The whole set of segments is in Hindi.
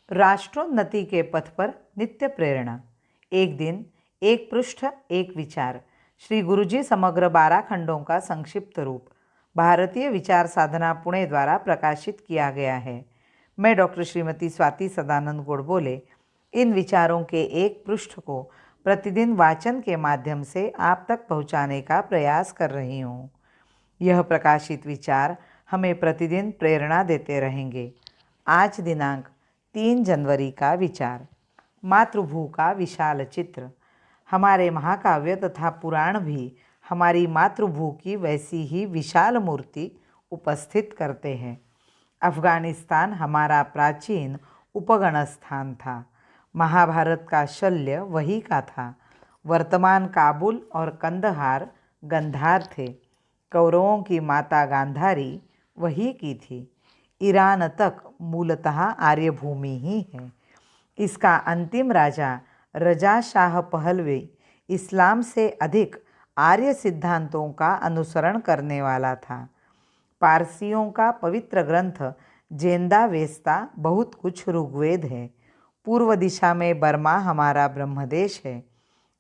राष्ट्रोन्नति के पथ पर नित्य प्रेरणा। एक दिन, एक पृष्ठ, एक विचार। श्री गुरुजी समग्र 12 खंडों का संक्षिप्त रूप भारतीय विचार साधना पुणे द्वारा प्रकाशित किया गया है। मैं डॉक्टर श्रीमती स्वाति सदानंद गोडबोले इन विचारों के एक पृष्ठ को प्रतिदिन वाचन के माध्यम से आप तक पहुंचाने का प्रयास कर रही हूँ। यह प्रकाशित विचार हमें प्रतिदिन प्रेरणा देते रहेंगे। आज दिनांक 3 जनवरी का विचार, मातृभू का विशाल चित्र। हमारे महाकाव्य तथा पुराण भी हमारी मातृभू की वैसी ही विशाल मूर्ति उपस्थित करते हैं। अफ़गानिस्तान हमारा प्राचीन उपगण स्थान था। महाभारत का शल्य वही का था। वर्तमान काबुल और कंदहार गंधार थे। कौरवों की माता गांधारी वही की थी। ईरान तक मूलतः आर्यभूमि ही है। इसका अंतिम राजा रजा शाह पहलवी इस्लाम से अधिक आर्य सिद्धांतों का अनुसरण करने वाला था। पारसियों का पवित्र ग्रंथ जेंदावेस्ता बहुत कुछ ऋग्वेद है। पूर्व दिशा में बर्मा हमारा ब्रह्मदेश है।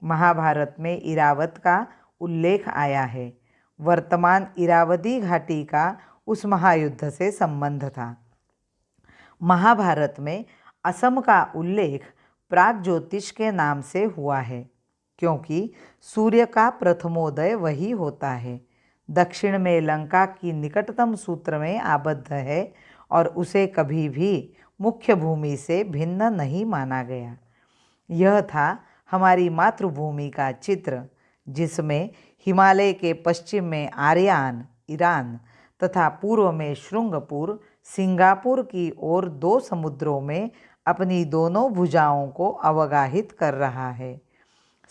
महाभारत में इरावत का उल्लेख आया है। वर्तमान इरावती घाटी का उस महायुद्ध से संबंध था। महाभारत में असम का उल्लेख प्राग ज्योतिष के नाम से हुआ है, क्योंकि सूर्य का प्रथमोदय वही होता है। दक्षिण में लंका की निकटतम सूत्र में आबद्ध है और उसे कभी भी मुख्य भूमि से भिन्न नहीं माना गया। यह था हमारी मातृभूमि का चित्र, जिसमें हिमालय के पश्चिम में आर्यान ईरान तथा पूर्व में श्रृंगपुर सिंगापुर की ओर 2 समुद्रों में अपनी दोनों भुजाओं को अवगाहित कर रहा है।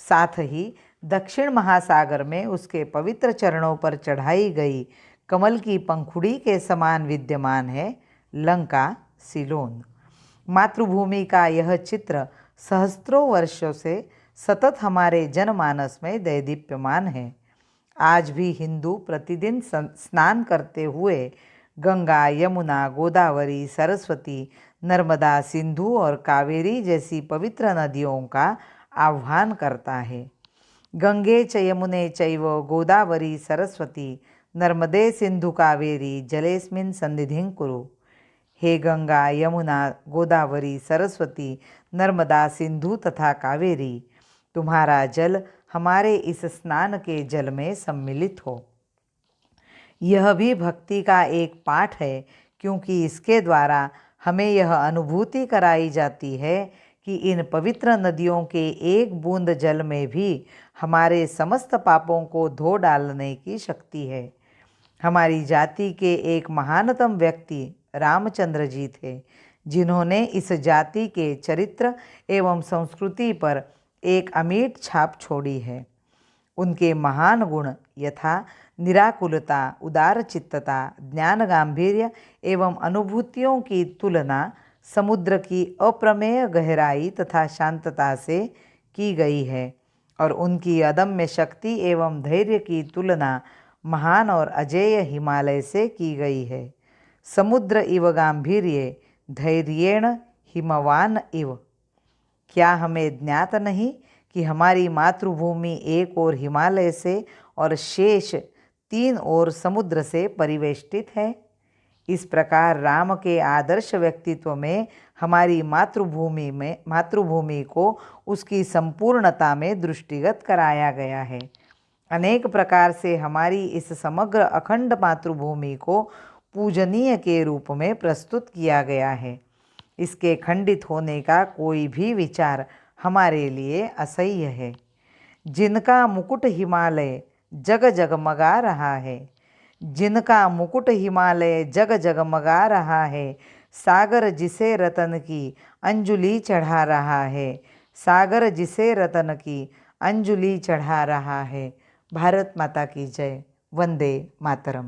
साथ ही दक्षिण महासागर में उसके पवित्र चरणों पर चढ़ाई गई कमल की पंखुड़ी के समान विद्यमान है लंका सिलोन। मातृभूमि का यह चित्र सहस्त्रों वर्षों से सतत हमारे जनमानस में दैदीप्यमान है। आज भी हिंदू प्रतिदिन स्नान करते हुए गंगा, यमुना, गोदावरी, सरस्वती, नर्मदा, सिंधु और कावेरी जैसी पवित्र नदियों का आह्वान करता है। गंगे च यमुने चैव गोदावरी सरस्वती नर्मदे सिंधु कावेरी जलेस्मिन् सन्निधिं कुरु। हे गंगा, यमुना, गोदावरी, सरस्वती, नर्मदा, सिंधु तथा कावेरी, तुम्हारा जल हमारे इस स्नान के जल में सम्मिलित हो। यह भी भक्ति का एक पाठ है, क्योंकि इसके द्वारा हमें यह अनुभूति कराई जाती है कि इन पवित्र नदियों के एक बूंद जल में भी हमारे समस्त पापों को धो डालने की शक्ति है। हमारी जाति के एक महानतम व्यक्ति रामचंद्र जी थे, जिन्होंने इस जाति के चरित्र एवं संस्कृति पर एक अमिट छाप छोड़ी है। उनके महान गुण यथा निराकुलता, उदारचित्तता, ज्ञान गांभीर्य एवं अनुभूतियों की तुलना समुद्र की अप्रमेय गहराई तथा शांतता से की गई है और उनकी अदम्य शक्ति एवं धैर्य की तुलना महान और अजेय हिमालय से की गई है। समुद्र इव गांभीर्ये धैर्येण हिमवान इव। क्या हमें ज्ञात नहीं कि हमारी मातृभूमि एक ओर हिमालय से और शेष 3 ओर समुद्र से परिवेष्टित है। इस प्रकार राम के आदर्श व्यक्तित्व में हमारी मातृभूमि को उसकी संपूर्णता में दृष्टिगत कराया गया है। अनेक प्रकार से हमारी इस समग्र अखंड मातृभूमि को पूजनीय के रूप में प्रस्तुत किया गया है। इसके खंडित होने का कोई भी विचार हमारे लिए असह्य है। जिनका मुकुट हिमालय जग जगमगा रहा है, जिनका मुकुट हिमालय जग जगमगा रहा है, सागर जिसे रतन की अंजुलि चढ़ा रहा है, सागर जिसे रतन की अंजुलि चढ़ा रहा है। भारत माता की जय। वंदे मातरम।